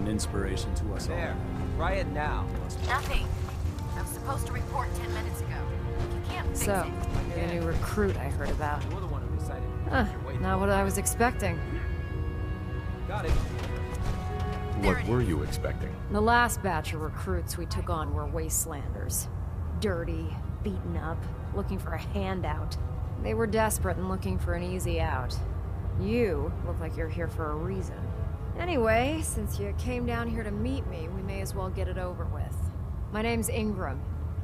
an inspiration to us all. There. Try it now. Nothing. I was supposed to report 10 minutes ago. You can't fix So, it. you're the new recruit I heard about. You're the one who decided to Huh, your way. not what I was expecting. Got it. What were you expecting? The last batch of recruits we took on were wastelanders. Dirty, beaten up, looking for a handout. They were desperate and looking for an easy out. You look like you're here for a reason. Anyway, since you came down here to meet me, we may as well get it over with. My name's Ingram,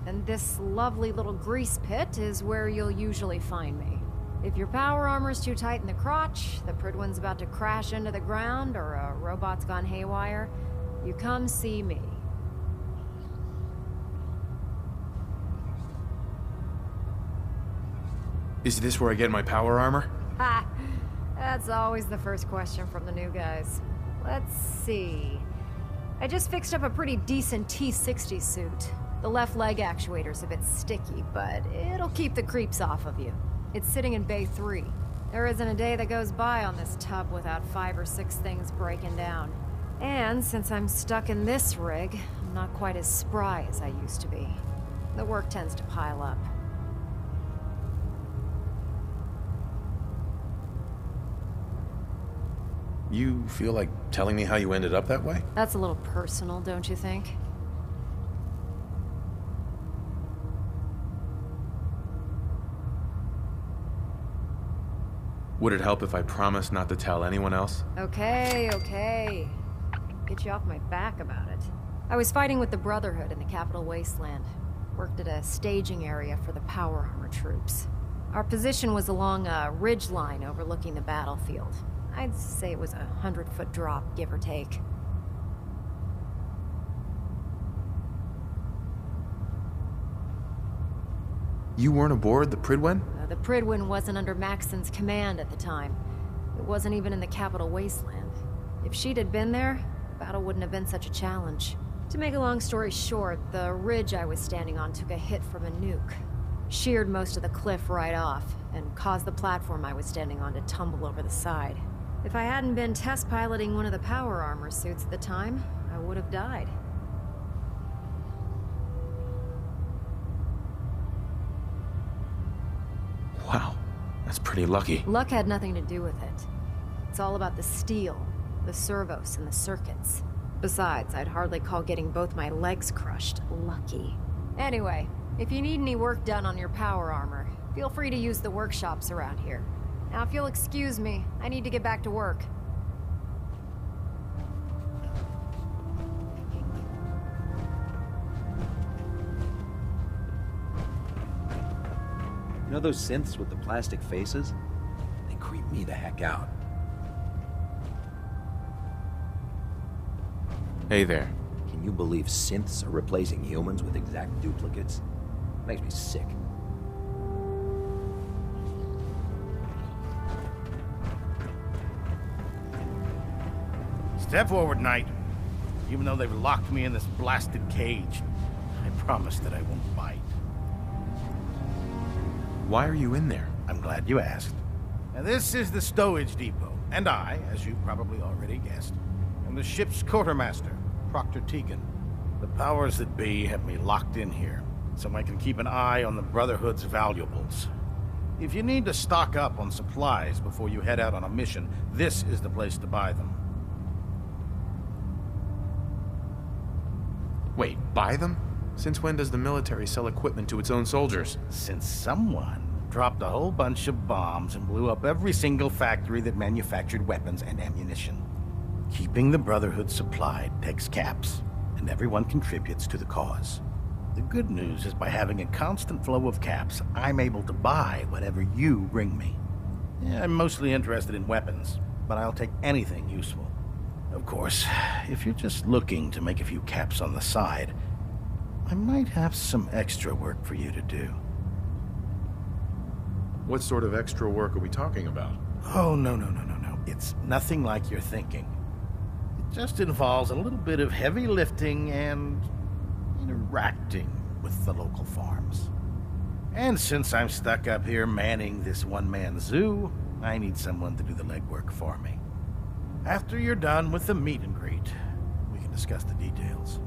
and this lovely little grease pit is where you'll usually find me. If your power armor's too tight in the crotch, the Pridwen's about to crash into the ground, or a robot's gone haywire, you come see me. Is this where I get my power armor? Ha! That's always the first question from the new guys. Let's see. I just fixed up a pretty decent T-60 suit. The left leg actuator's a bit sticky, but it'll keep the creeps off of you. It's sitting in Bay 3. There isn't a day that goes by on this tub without 5 or 6 things breaking down. And since I'm stuck in this rig, I'm not quite as spry as I used to be. The work tends to pile up. You feel like telling me how you ended up that way? That's a little personal, don't you think? Would it help if I promised not to tell anyone else? Okay, okay. Get you off my back about it. I was fighting with the Brotherhood in the Capital Wasteland. Worked at a staging area for the power armor troops. Our position was along a ridge line overlooking the battlefield. I'd say it was a 100-foot drop, give or take. You weren't aboard the Pridwen? The Pridwen wasn't under Maxson's command at the time. It wasn't even in the Capital Wasteland. If she'd had been there, the battle wouldn't have been such a challenge. To make a long story short, the ridge I was standing on took a hit from a nuke. Sheared most of the cliff right off, and caused the platform I was standing on to tumble over the side. If I hadn't been test piloting one of the power armor suits at the time, I would have died. Wow, that's pretty lucky. Luck had nothing to do with it. It's all about the steel, the servos, and the circuits. Besides, I'd hardly call getting both my legs crushed lucky. Anyway, if you need any work done on your power armor, feel free to use the workshops around here. Now, if you'll excuse me, I need to get back to work. You know those synths with the plastic faces? They creep me the heck out. Hey there. Can you believe synths are replacing humans with exact duplicates? Makes me sick. Step forward, Knight. Even though they've locked me in this blasted cage, I promise that I won't bite. Why are you in there? I'm glad you asked. Now, this is the stowage depot, and I, as you probably already guessed, am the ship's quartermaster, Proctor Tegan. The powers that be have me locked in here, so I can keep an eye on the Brotherhood's valuables. If you need to stock up on supplies before you head out on a mission, this is the place to buy them. Wait, buy them? Since when does the military sell equipment to its own soldiers? Since someone dropped a whole bunch of bombs and blew up every single factory that manufactured weapons and ammunition. Keeping the Brotherhood supplied takes caps, and everyone contributes to the cause. The good news is by having a constant flow of caps, I'm able to buy whatever you bring me. Yeah, I'm mostly interested in weapons, but I'll take anything useful. Of course, if you're just looking to make a few caps on the side, I might have some extra work for you to do. What sort of extra work are we talking about? Oh, no. It's nothing like you're thinking. It just involves a little bit of heavy lifting and interacting with the local farms. And since I'm stuck up here manning this one-man zoo, I need someone to do the legwork for me. After you're done with the meet and greet, we discuss the details.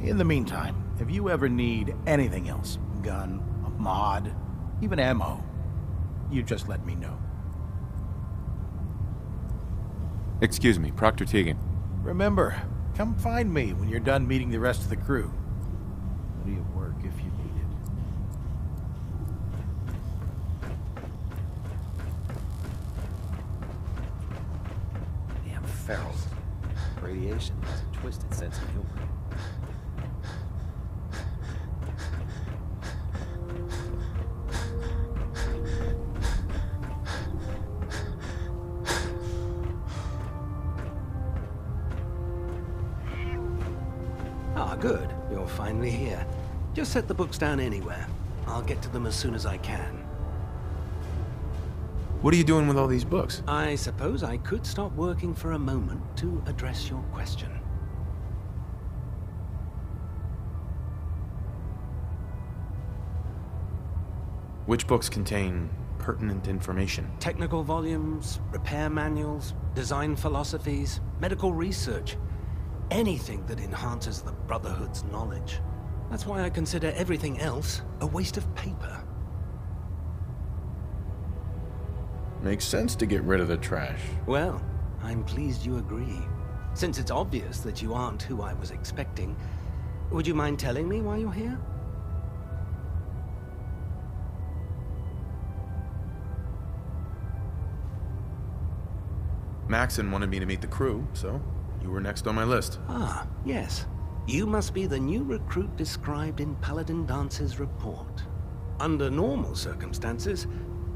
In the meantime, if you ever need anything else, gun, a mod, even ammo, you just let me know. Excuse me, Proctor Teagan. Remember, come find me when you're done meeting the rest of the crew. Plenty of work if you need it. Damn ferals. Radiation has a twisted sense of humor. Ah, good. You're finally here. Just set the books down anywhere. I'll get to them as soon as I can. What are you doing with all these books? I suppose I could stop working for a moment to address your question. Which books contain pertinent information? Technical volumes, repair manuals, design philosophies, medical research. Anything that enhances the Brotherhood's knowledge. That's why I consider everything else a waste of paper. Makes sense to get rid of the trash. Well, I'm pleased you agree. Since it's obvious that you aren't who I was expecting, would you mind telling me why you're here? Maxon wanted me to meet the crew, so you were next on my list. Ah, yes. You must be the new recruit described in Paladin Dance's report. Under normal circumstances,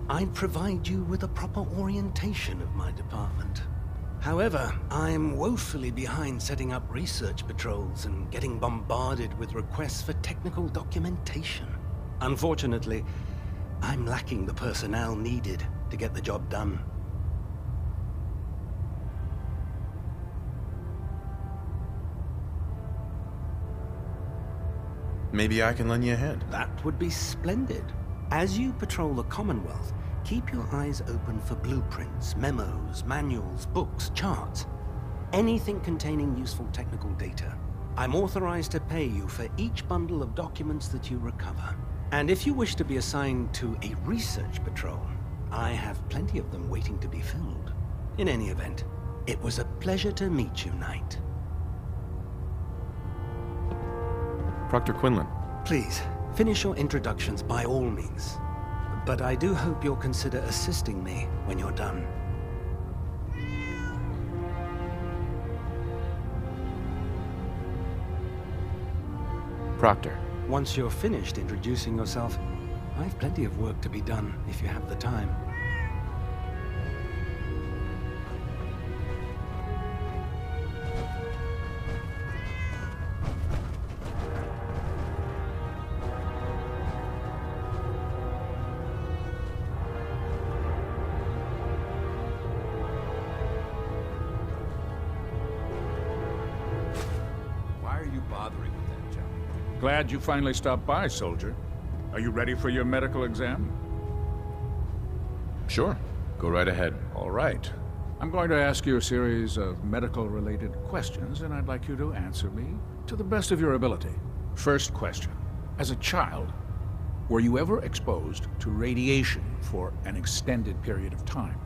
I'd provide you with a proper orientation of my department. However, I'm woefully behind setting up research patrols and getting bombarded with requests for technical documentation. Unfortunately, I'm lacking the personnel needed to get the job done. Maybe I can lend you a hand. That would be splendid. As you patrol the Commonwealth, keep your eyes open for blueprints, memos, manuals, books, charts. Anything containing useful technical data. I'm authorized to pay you for each bundle of documents that you recover. And if you wish to be assigned to a research patrol, I have plenty of them waiting to be filled. In any event, it was a pleasure to meet you, Knight. Proctor Quinlan. Please, finish your introductions by all means. But I do hope you'll consider assisting me when you're done. Proctor. Once you're finished introducing yourself, I've plenty of work to be done if you have the time. Glad you finally stopped by, soldier. Are you ready for your medical exam? Sure. Go right ahead. All right. I'm going to ask you a series of medical-related questions, and I'd like you to answer me to the best of your ability. First question. As a child, were you ever exposed to radiation for an extended period of time?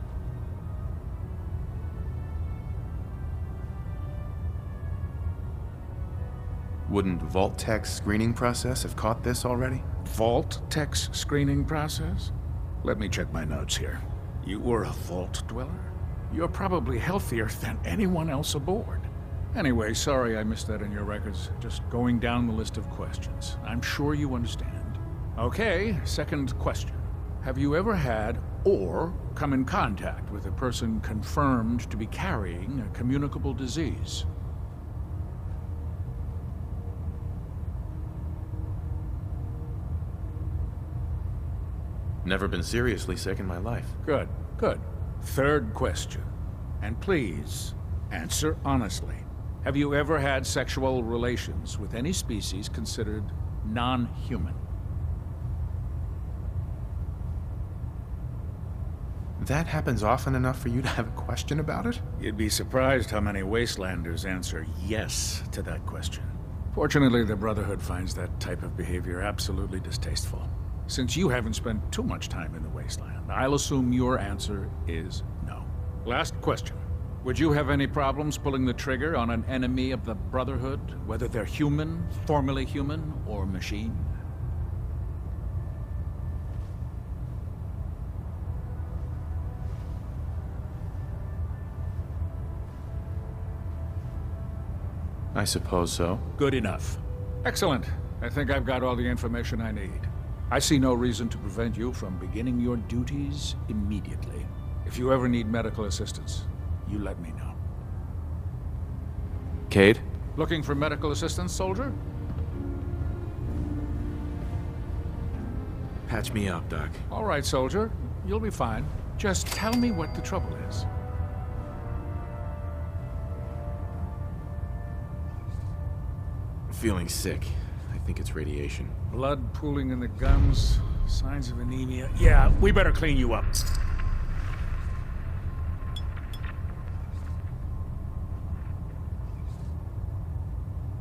Wouldn't Vault-Tech's screening process have caught this already? Vault-Tech's screening process? Let me check my notes here. You were a Vault dweller? You're probably healthier than anyone else aboard. Anyway, sorry I missed that in your records. Just going down the list of questions. I'm sure you understand. Okay, second question. Have you ever had or come in contact with a person confirmed to be carrying a communicable disease? Never been seriously sick in my life. Good, good. Third question. And please, answer honestly. Have you ever had sexual relations with any species considered non-human? That happens often enough for you to have a question about it? You'd be surprised how many Wastelanders answer yes to that question. Fortunately, the Brotherhood finds that type of behavior absolutely distasteful. Since you haven't spent too much time in the Wasteland, I'll assume your answer is no. Last question. Would you have any problems pulling the trigger on an enemy of the Brotherhood, whether they're human, formerly human, or machine? I suppose so. Good enough. Excellent. I think I've got all the information I need. I see no reason to prevent you from beginning your duties immediately. If you ever need medical assistance, you let me know. Cade? Looking for medical assistance, soldier? Patch me up, Doc. All right, soldier. You'll be fine. Just tell me what the trouble is. Feeling sick. I think it's radiation. Blood pooling in the gums, signs of anemia. Yeah, we better clean you up.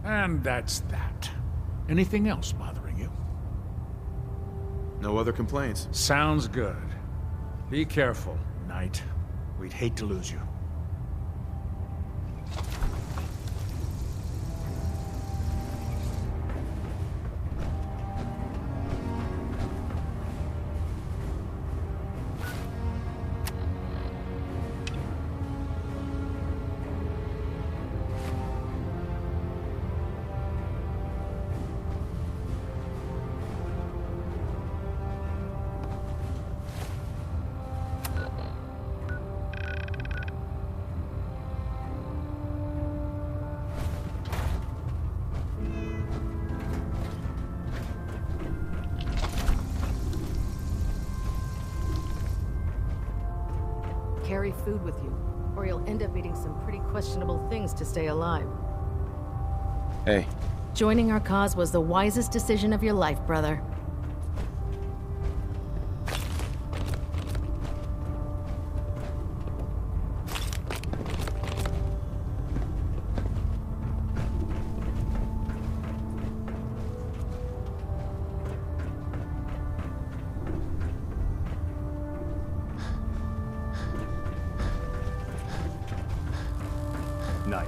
And that's that. Anything else bothering you? No other complaints. Sounds good. Be careful, Knight. We'd hate to lose you. Carry food with you, or you'll end up eating some pretty questionable things to stay alive. Hey. Joining our cause was the wisest decision of your life, brother. Night.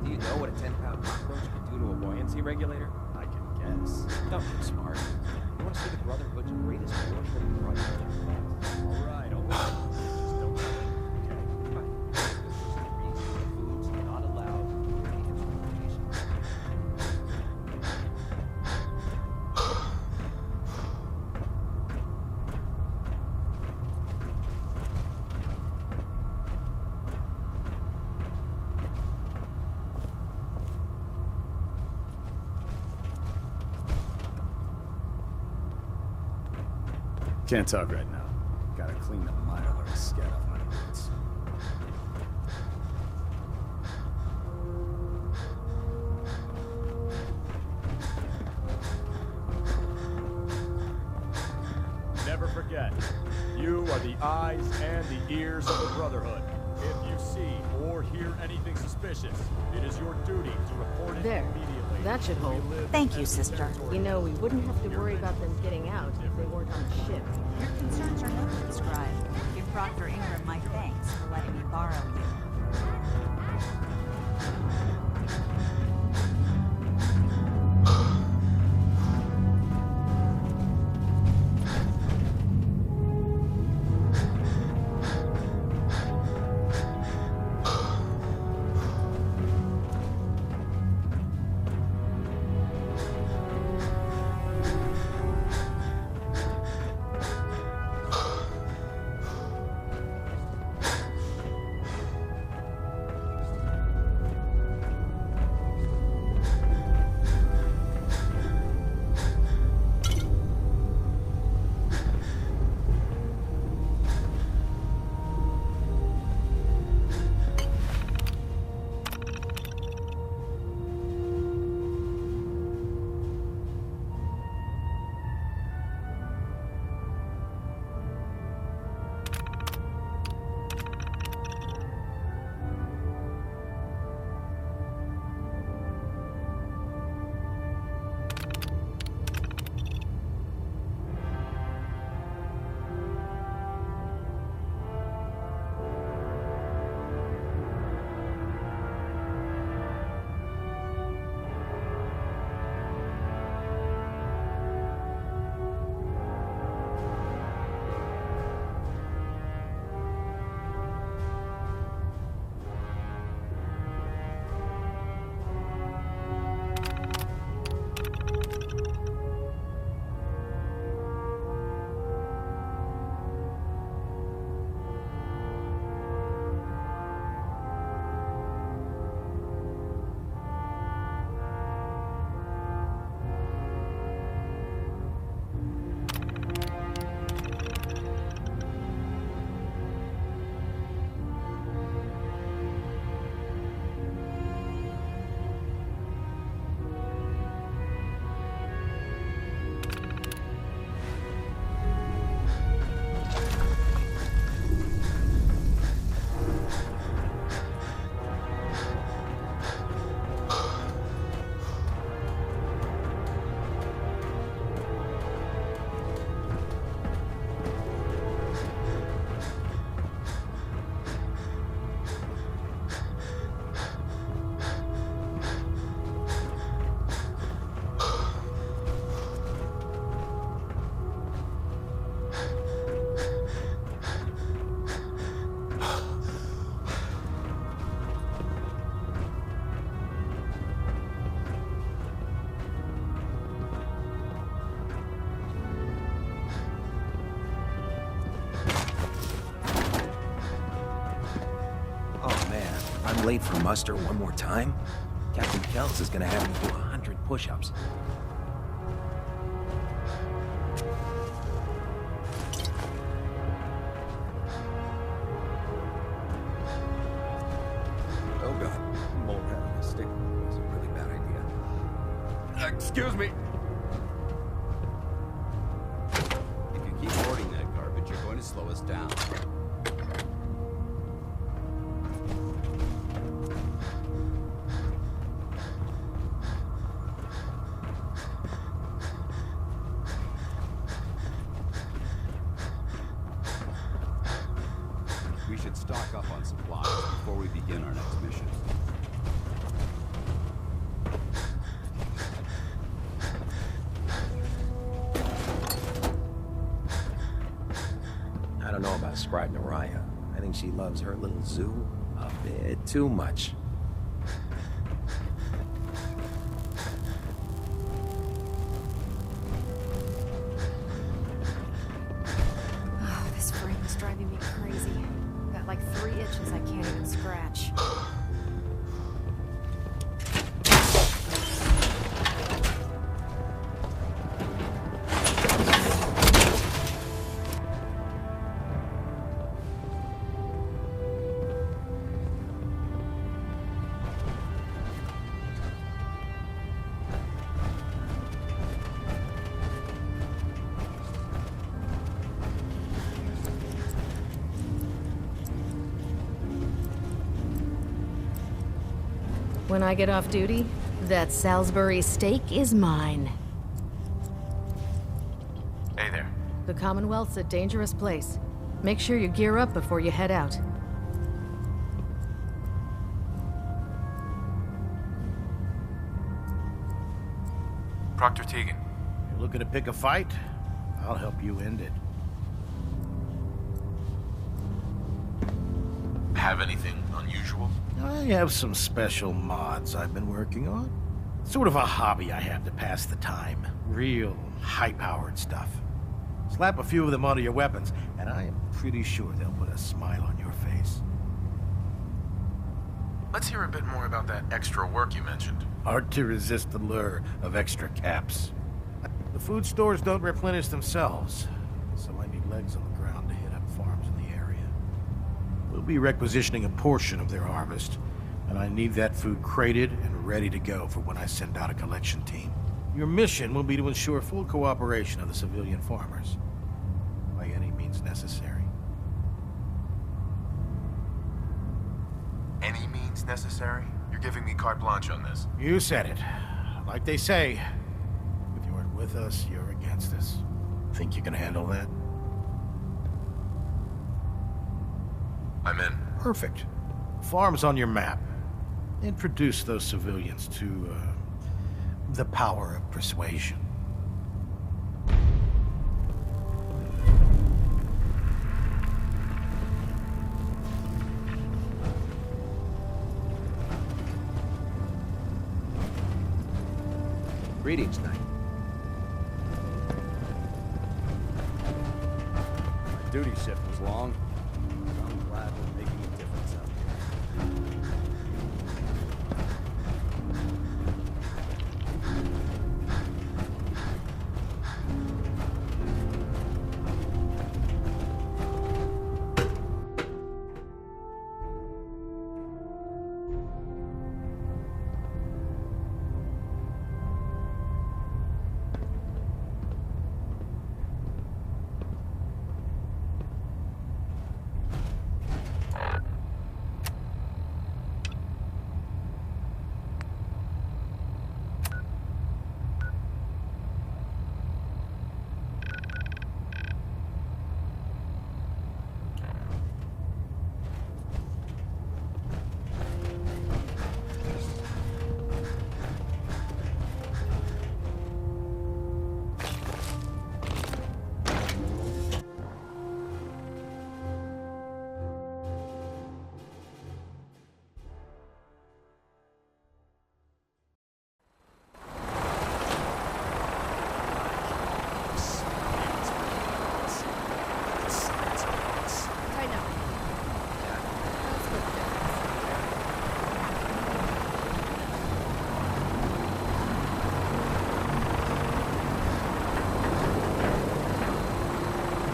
Do you know what a 10-pound cockroach can do to a buoyancy regulator? I can guess. Don't be smart. You want to see the Brotherhood's greatest warship project? All right, all right. Just don't tell me. Okay. Fine. This is the reason food's not allowed in its rotation. Can't talk right now. Gotta clean the mylar scat off my boots. Never forget, you are the eyes and the ears of the Brotherhood. If you see or hear anything suspicious, it is your duty to report it There. immediately. That should hold. Thank you, sister. You know, we wouldn't have to worry about them getting out if they weren't on the ship. Your concerns are noted, Scribe. Give Proctor Ingram my thanks for letting me borrow you. late for muster one more time, Captain Kells is gonna have me do 100 push-ups. Oh god, mold having a stick is a really bad idea. Excuse me! If you keep hoarding that garbage, you're going to slow us down. We should stock up on supplies before we begin our next mission. I don't know about Scribe Naraya. I think she loves her little zoo a bit too much. Oh, this frame is driving me crazy. Got like 3 itches I can't even scratch. When I get off duty, that Salisbury steak is mine. Hey there. The Commonwealth's a dangerous place. Make sure you gear up before you head out. Proctor Tegan. You're looking to pick a fight? I'll help you end it. Have anything unusual? I have some special mods I've been working on. Sort of a hobby I have to pass the time. Real high-powered stuff. Slap a few of them onto your weapons, and I am pretty sure they'll put a smile on your face. Let's hear a bit more about that extra work you mentioned. Hard to resist the lure of extra caps. The food stores don't replenish themselves, so I need legs on the ground to hit up farms in the area. We'll be requisitioning a portion of their harvest, and I need that food crated and ready to go for when I send out a collection team. Your mission will be to ensure full cooperation of the civilian farmers, by any means necessary. Any means necessary? You're giving me carte blanche on this. You said it. Like they say, if you aren't with us, you're against us. Think you can handle that? I'm in. Perfect. Farms on your map. Introduce those civilians to, the power of persuasion. Greetings, Knight. My duty shift was long. I'm glad we're making a difference out here.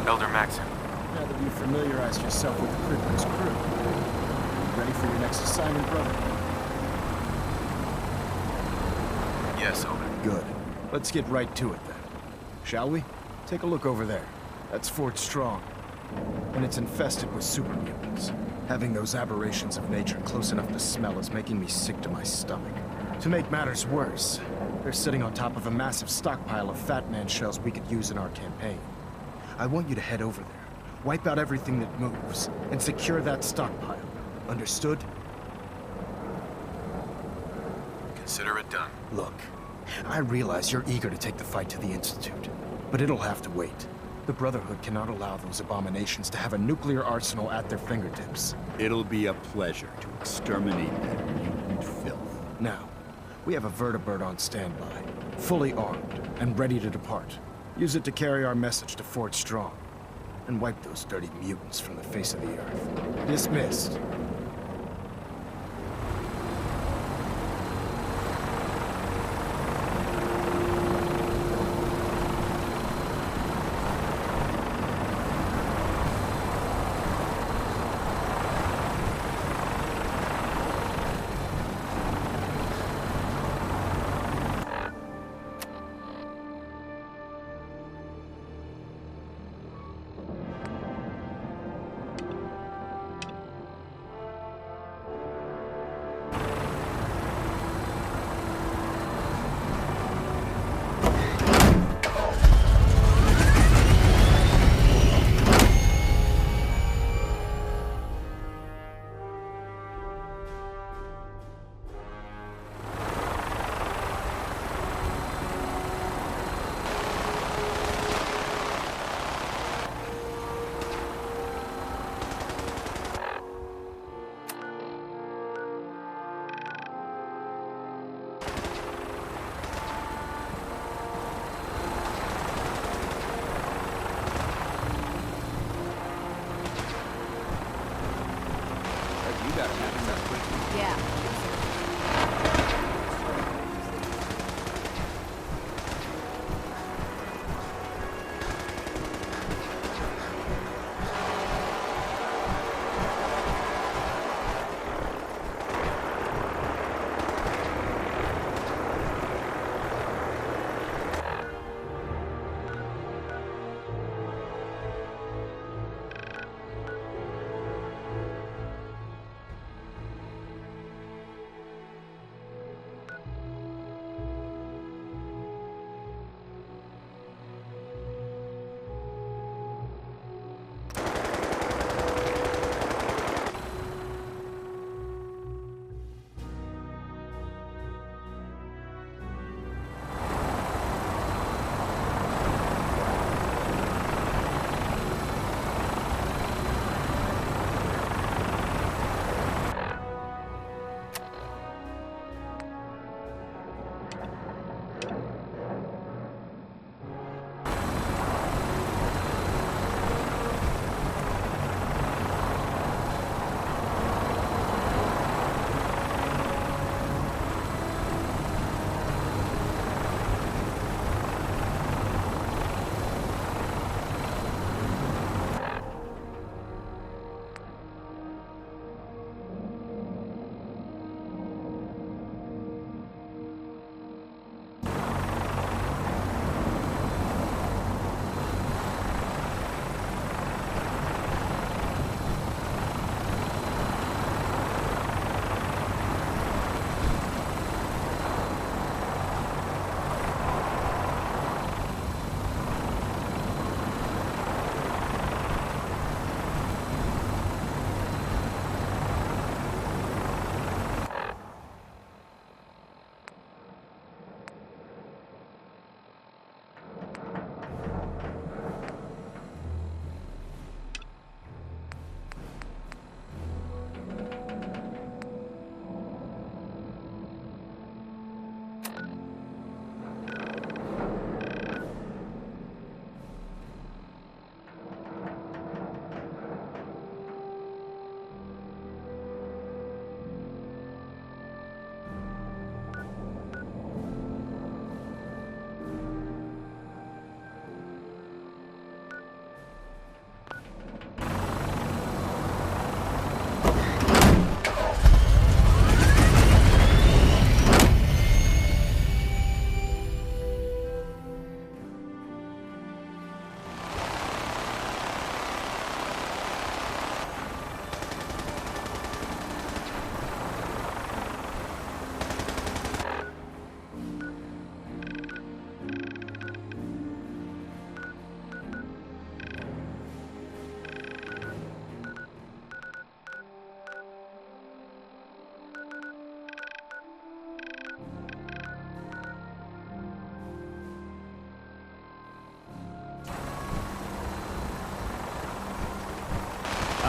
Elder Maxim. Now that you've familiarized yourself with the Crippler's crew, you ready for your next assignment, brother? Yes, Elder. Good. Let's get right to it then. Shall we? Take a look over there. That's Fort Strong. And it's infested with super mutants. Having those aberrations of nature close enough to smell is making me sick to my stomach. To make matters worse, they're sitting on top of a massive stockpile of Fat Man shells we could use in our campaign. I want you to head over there, wipe out everything that moves, and secure that stockpile. Understood? Consider it done. Look, I realize you're eager to take the fight to the Institute, but it'll have to wait. The Brotherhood cannot allow those abominations to have a nuclear arsenal at their fingertips. It'll be a pleasure to exterminate that mutant filth. Now, we have a vertibird on standby, fully armed and ready to depart. Use it to carry our message to Fort Strong, and wipe those dirty mutants from the face of the earth. Dismissed.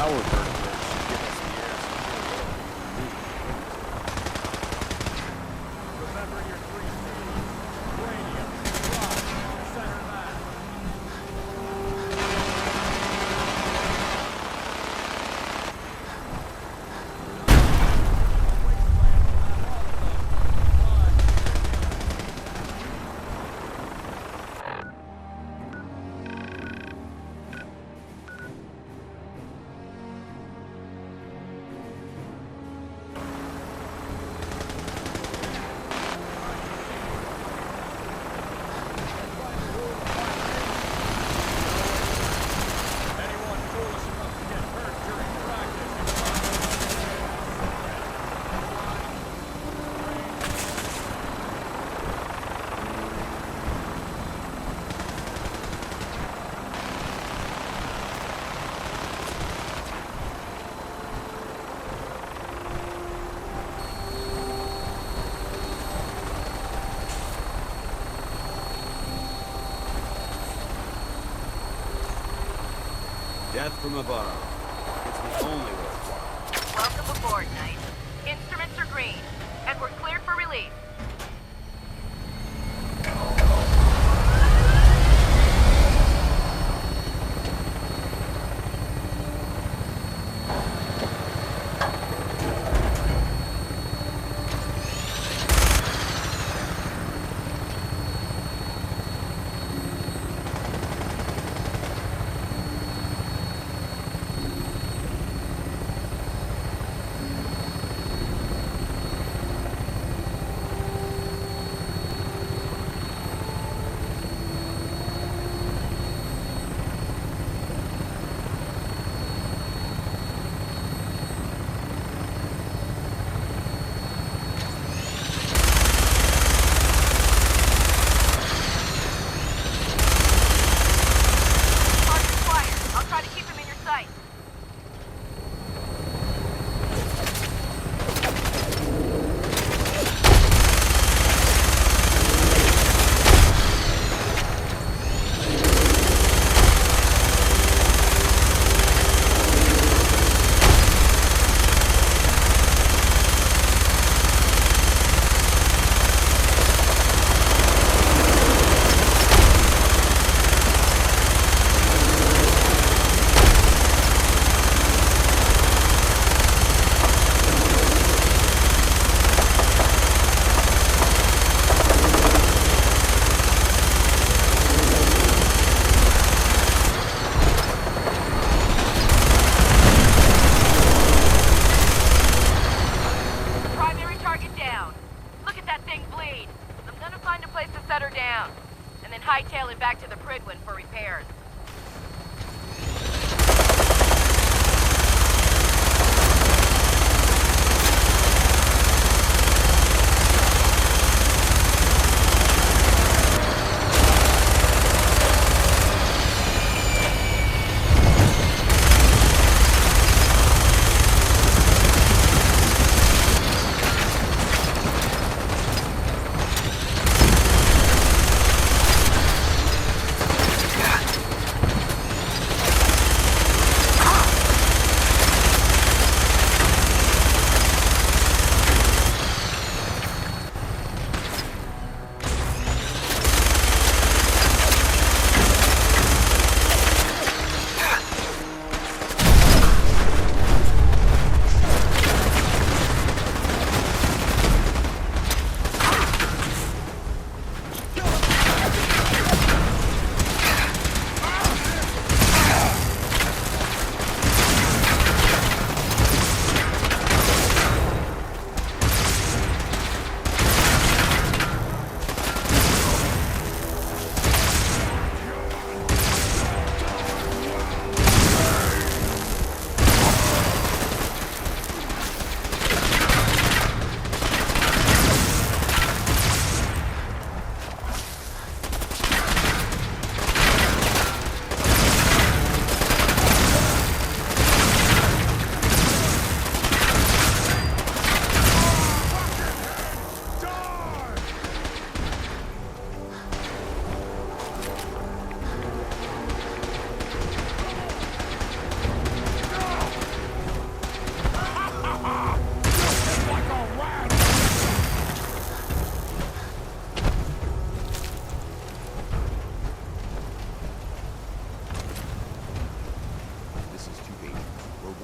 power vertical should give us the air security. Remember your 3 C's. Radio, rock, center mass. Anyone foolish enough to get hurt during practice Death from above. It's the only way. Welcome aboard, Knight. Instruments are green, and we're cleared for release.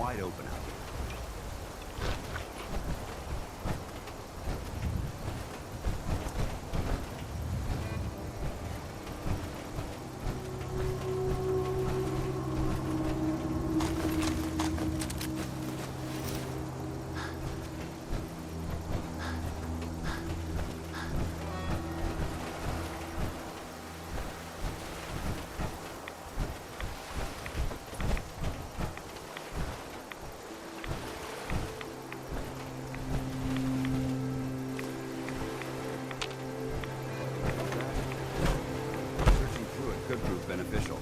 wide open out here. Searching through it could prove beneficial.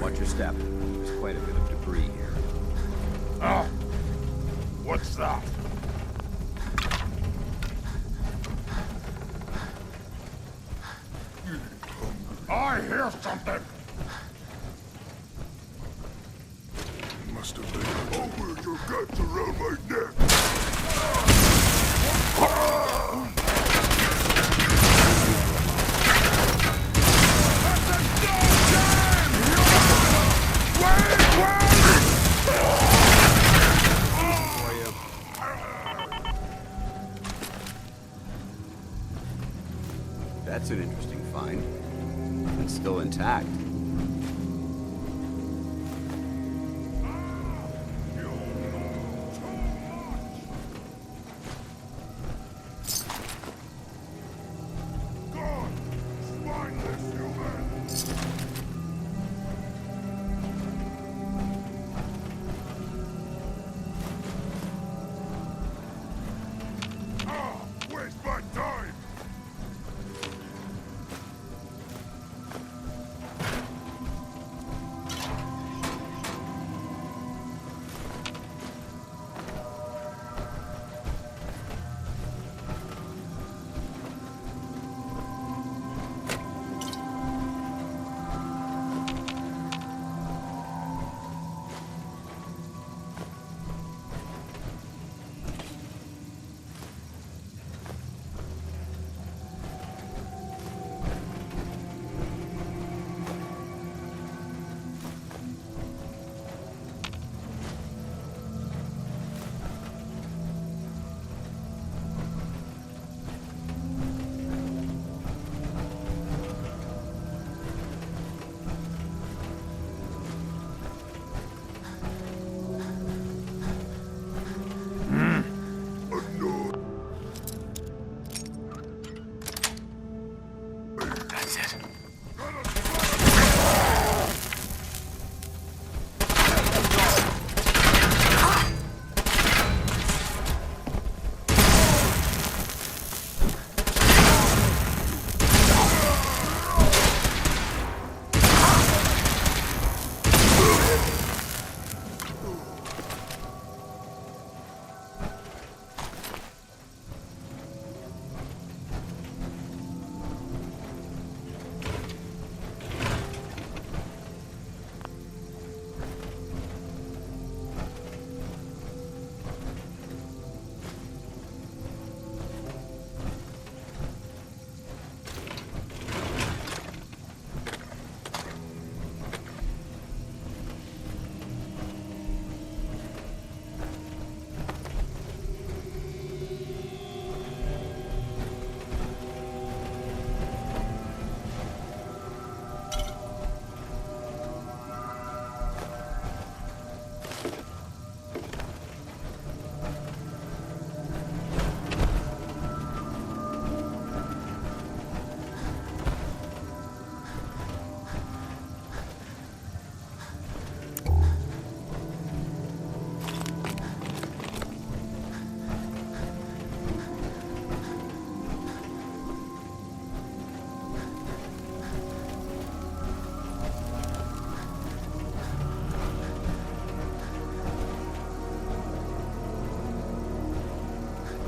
Watch your step. There's quite a bit of debris here. Ah! What's that? I hear something! Must have been over your guts around my neck! That's an interesting find. And still intact.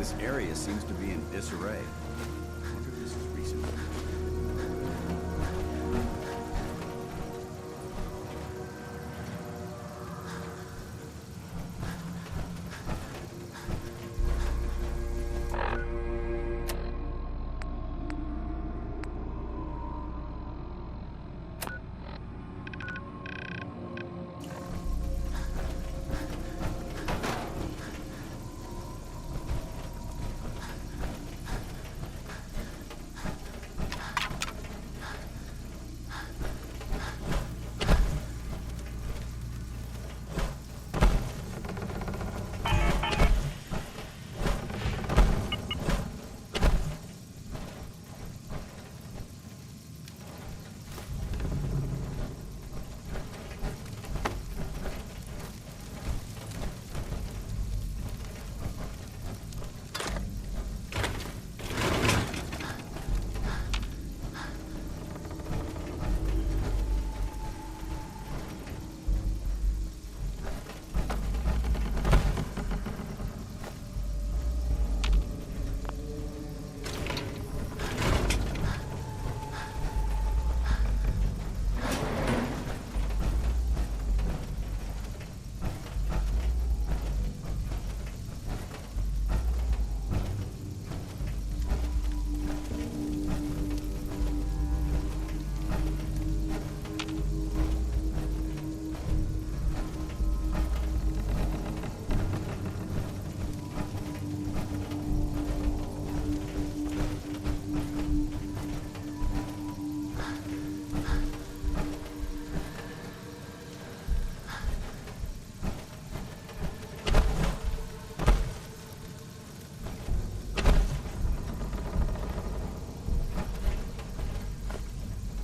This area seems to be in disarray. I wonder if this is recent.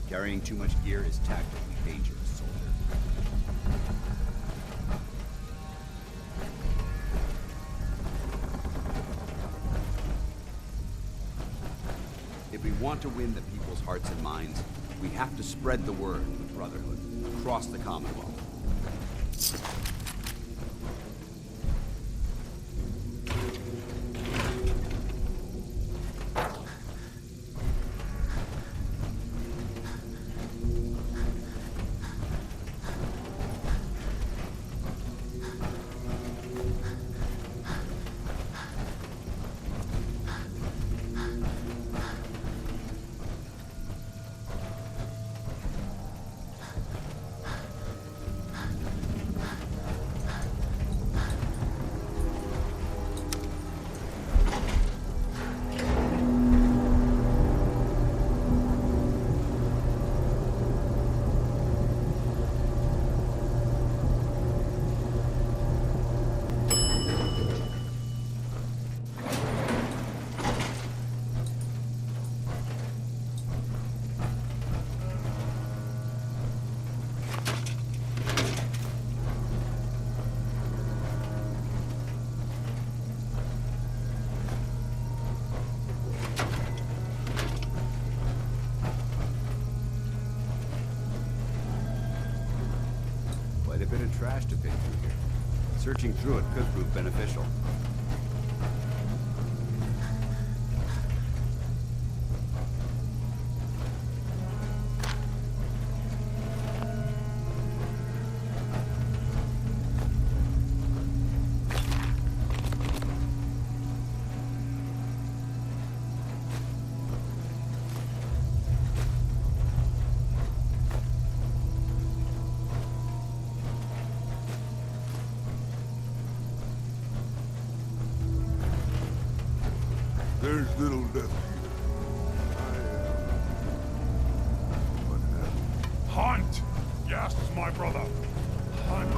Carrying too much gear is tactically dangerous, soldier. If we want to win the people's hearts and minds, we have to spread the word of the Brotherhood across the Commonwealth. A bit of trash to pick through here. Searching through it could prove beneficial. There's little left here. Hunt! Yes, my brother. Hunt.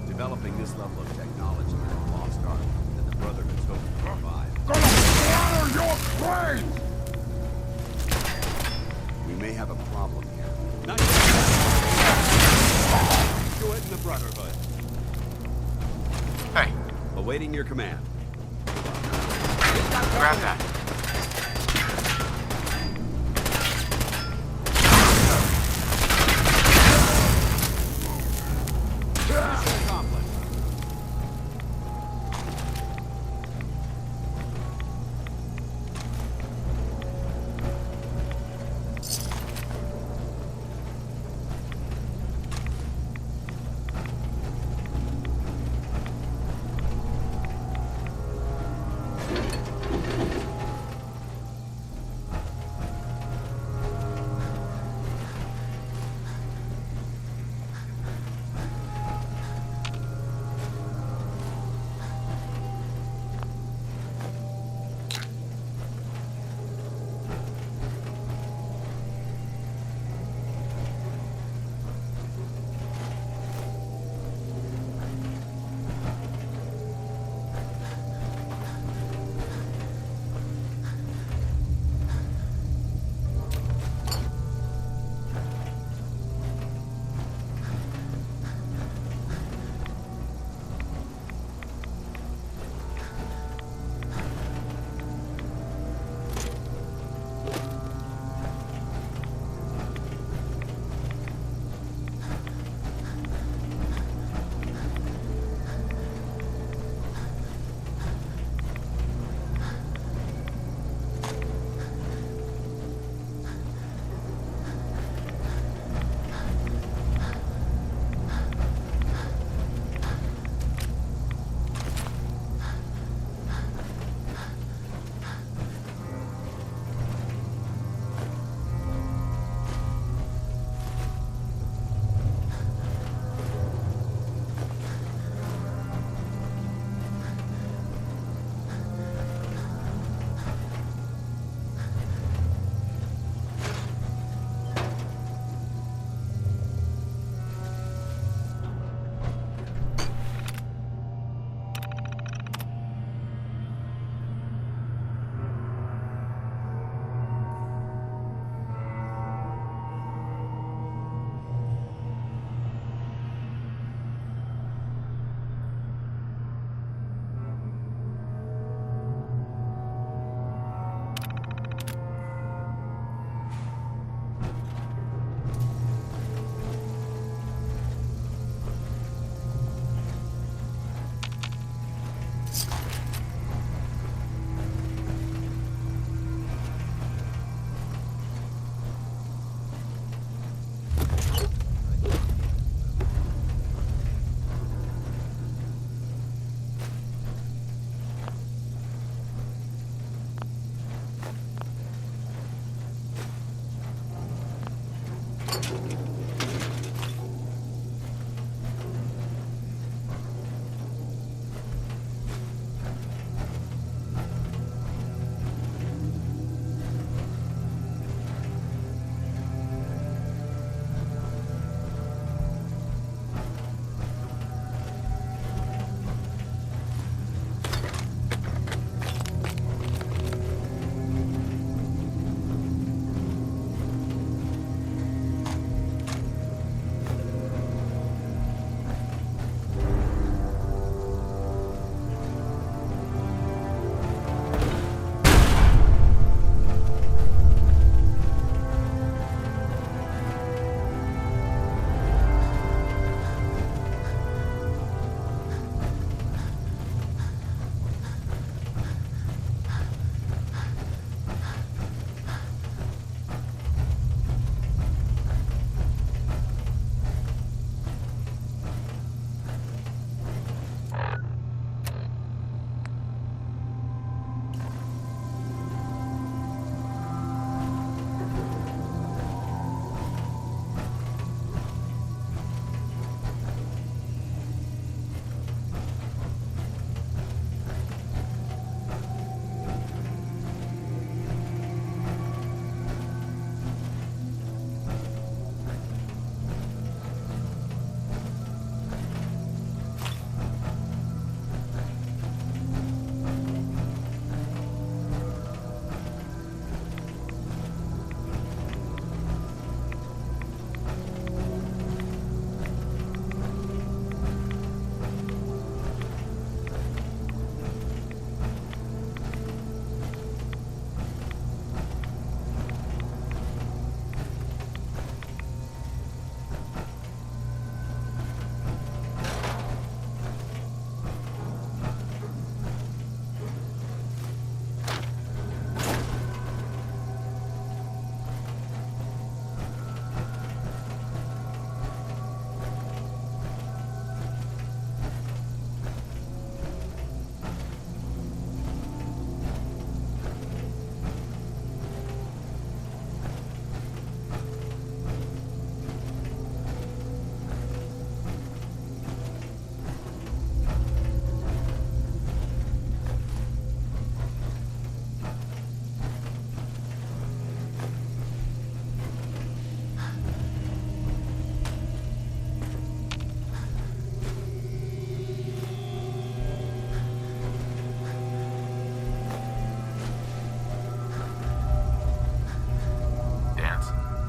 Developing this level of technology is a lost art that the Brotherhood's hoping to provide. Gonna splatter your brains! We may have a problem here. Not do it in the Brotherhood. Hey. Awaiting your command. Grab that.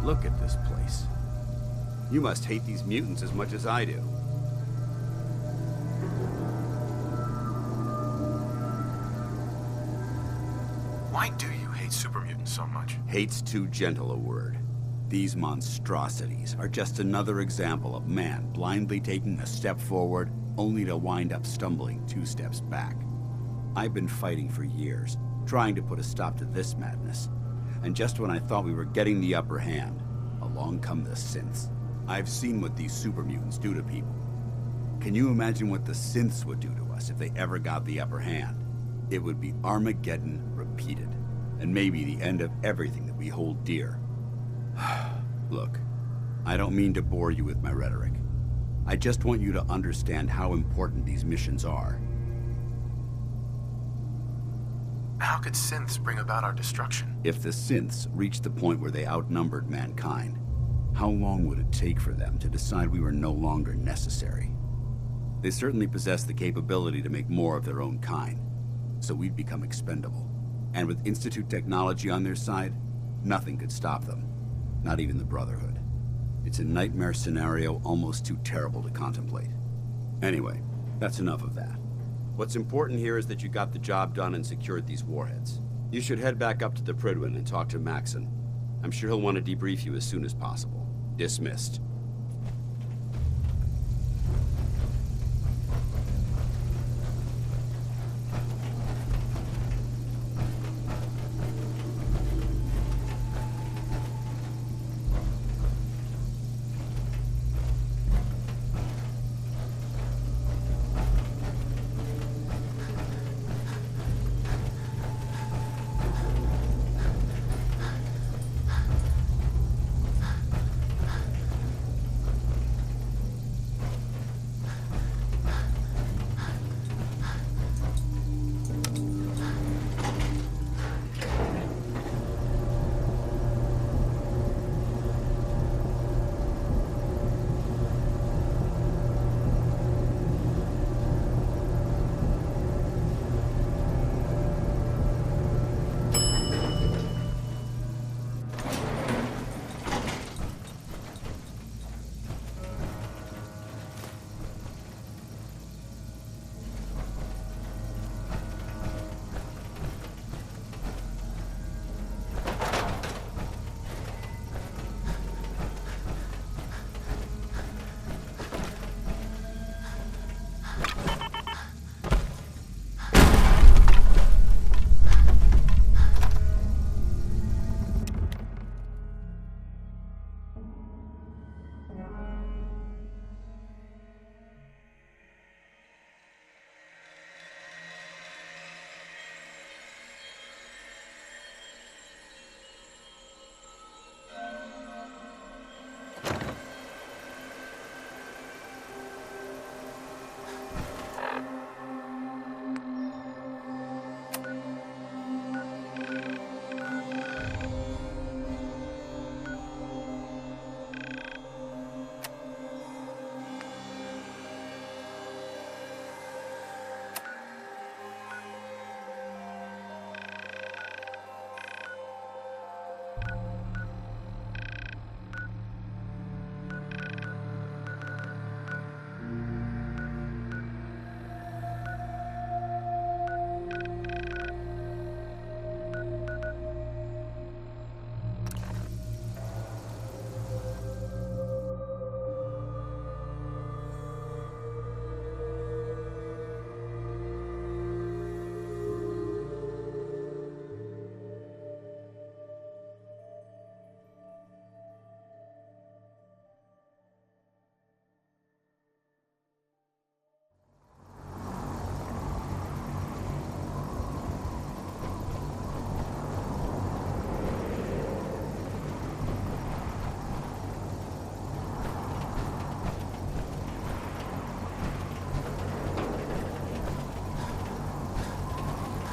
Look at this place. You must hate these mutants as much as I do. Why do you hate super mutants so much? Hate's too gentle a word. These monstrosities are just another example of man blindly taking a step forward, only to wind up stumbling 2 steps back. I've been fighting for years, trying to put a stop to this madness. And just when I thought we were getting the upper hand, along come the synths. I've seen what these super mutants do to people. Can you imagine what the synths would do to us if they ever got the upper hand? It would be Armageddon repeated, and maybe the end of everything that we hold dear. Look, I don't mean to bore you with my rhetoric. I just want you to understand how important these missions are. How could synths bring about our destruction? If the synths reached the point where they outnumbered mankind, how long would it take for them to decide we were no longer necessary? They certainly possess the capability to make more of their own kind, so we'd become expendable. And with Institute technology on their side, nothing could stop them. Not even the Brotherhood. It's a nightmare scenario almost too terrible to contemplate. Anyway, that's enough of that. What's important here is that you got the job done and secured these warheads. You should head back up to the Prydwen and talk to Maxon. I'm sure he'll want to debrief you as soon as possible. Dismissed.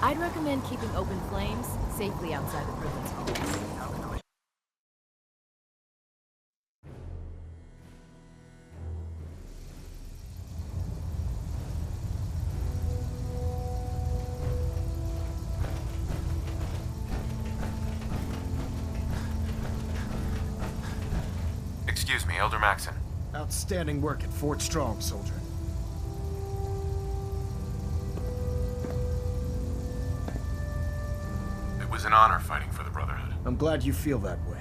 I'd recommend keeping open flames safely outside the prison's halls. Excuse me, Elder Maxon. Outstanding work at Fort Strong, soldier. It was an honor fighting for the Brotherhood. I'm glad you feel that way,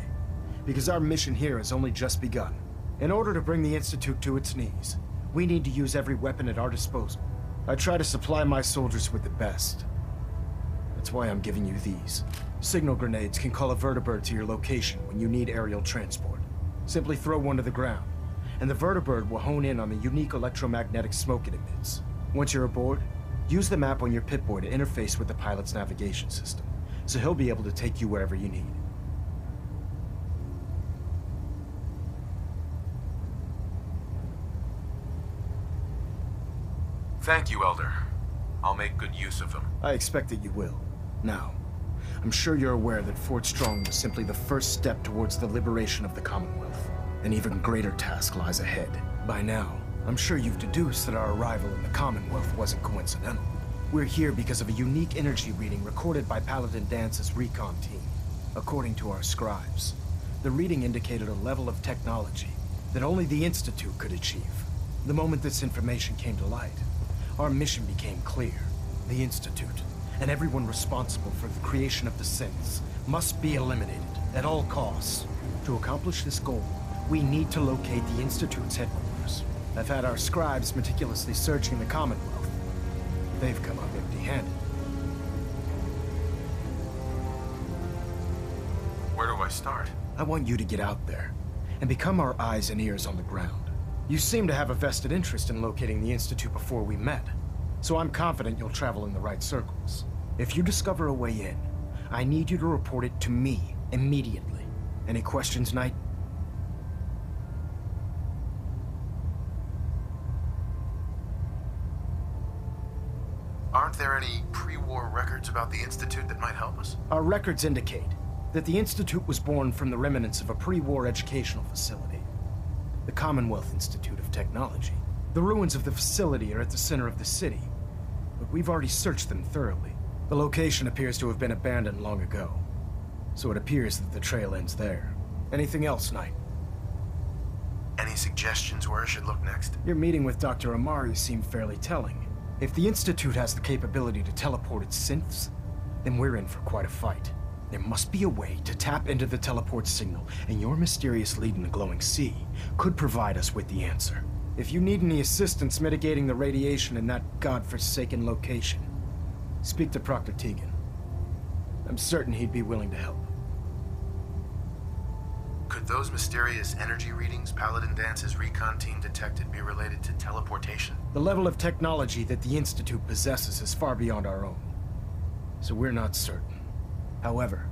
because our mission here has only just begun. In order to bring the Institute to its knees, we need to use every weapon at our disposal. I try to supply my soldiers with the best. That's why I'm giving you these. Signal grenades can call a vertibird to your location when you need aerial transport. Simply throw one to the ground, and the vertibird will hone in on the unique electromagnetic smoke it emits. Once you're aboard, use the map on your Pip-Boy to interface with the pilot's navigation system, so he'll be able to take you wherever you need. Thank you, Elder. I'll make good use of them. I expect that you will. Now, I'm sure you're aware that Fort Strong was simply the first step towards the liberation of the Commonwealth. An even greater task lies ahead. By now, I'm sure you've deduced that our arrival in the Commonwealth wasn't coincidental. We're here because of a unique energy reading recorded by Paladin Dance's recon team. According to our scribes, the reading indicated a level of technology that only the Institute could achieve. The moment this information came to light, our mission became clear. The Institute, and everyone responsible for the creation of the synths, must be eliminated at all costs. To accomplish this goal, we need to locate the Institute's headquarters. I've had our scribes meticulously searching the Commonwealth. They've come up empty-handed. Where do I start? I want you to get out there and become our eyes and ears on the ground. You seem to have a vested interest in locating the Institute before we met, so I'm confident you'll travel in the right circles. If you discover a way in, I need you to report it to me immediately. Any questions, Knight? Aren't there any pre-war records about the Institute that might help us? Our records indicate that the Institute was born from the remnants of a pre-war educational facility, the Commonwealth Institute of Technology. The ruins of the facility are at the center of the city, but we've already searched them thoroughly. The location appears to have been abandoned long ago, so it appears that the trail ends there. Anything else, Knight? Any suggestions where I should look next? Your meeting with Dr. Amari seemed fairly telling. If the Institute has the capability to teleport its synths, then we're in for quite a fight. There must be a way to tap into the teleport signal, and your mysterious lead in the glowing sea could provide us with the answer. If you need any assistance mitigating the radiation in that godforsaken location, speak to Proctor Tegan. I'm certain he'd be willing to help. Could those mysterious energy readings Paladin Dance's recon team detected be related to teleportation? The level of technology that the Institute possesses is far beyond our own, so we're not certain. However,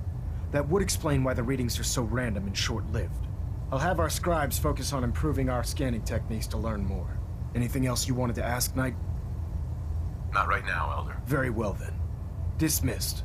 that would explain why the readings are so random and short-lived. I'll have our scribes focus on improving our scanning techniques to learn more. Anything else you wanted to ask, Knight? Not right now, Elder. Very well then. Dismissed.